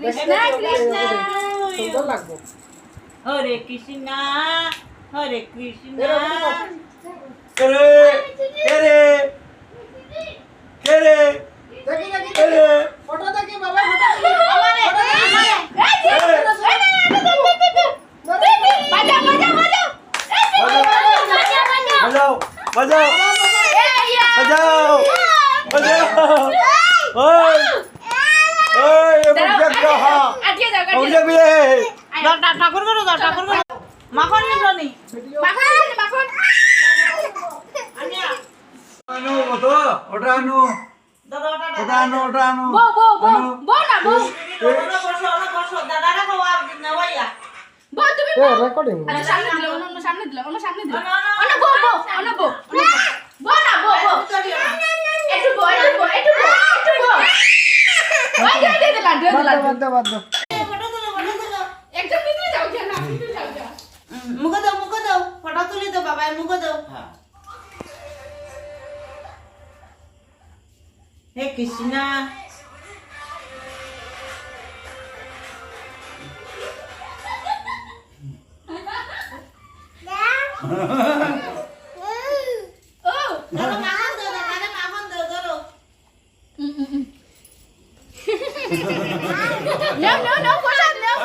কৃষ্ণ কৃষ্ণ সুন্দর লাগবে। হরে কৃষ্ণ হরে কৃষ্ণ কেরে কেরে কেরে দেখি দেখি কেরে ফটো দেখি বাবা ফটো দেখি আমারে বাজা বাজা বাজা বাজাও বাজাও বাজাও বাজাও ওই ওই এবার দেখো হ্যাঁ আজকে যাও ওই যাবি রে ঠাকুর করো দাও ঠাকুর করো মাখন নিলো নি মাখন মাখন আনিয়া আনো মতো ওটা আনো দাদা ওটা আনো ওটা আনো বউ বউ বউ বউ না বউ বসো দাদারা খাওয়া নাওয়া বউ তুমি এ রেকর্ডিং আচ্ছা সামনে দিলে অন্য সামনে দিলে অন্য বউ বউ অন্য বউ বউ না বউ বউ একটু বউ একটু বউ একটু বউ একটু বউ ওই দে দে লাড্ডু দে লাড্ডু বাদ বাদ ফটো তুলো একদম ভিতরে যাও কেন ভিতরে যাও যা মুখ দাও ফটো তুলি দাও বাবা মুখ দাও হ্যাঁ হে কৃষ্ণ ধরো মাখন দাও ধরো নাও প্রসাদ নাও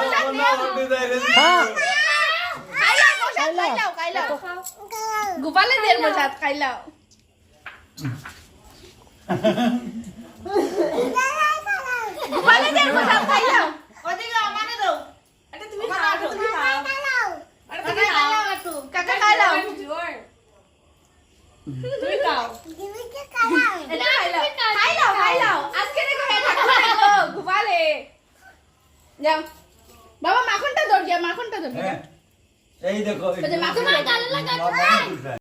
হ্যাঁ খাইলাও গোপালে দের প্রসাদ খাইলাও গোপালে দের প্রসাদ খাইলাও ওদিকে আমারে দাও এটা তুমি খাও তুমি খাও আরে তুমি খাও একটু কাকা খাইলাও তুমি খাও এটা খাইলাও আজকে দেখো এটা খাইলাও গোপালে যাও বাবা মাখনটা ধর মাখনটা ধর এই দেখো মাখন কালো লাগা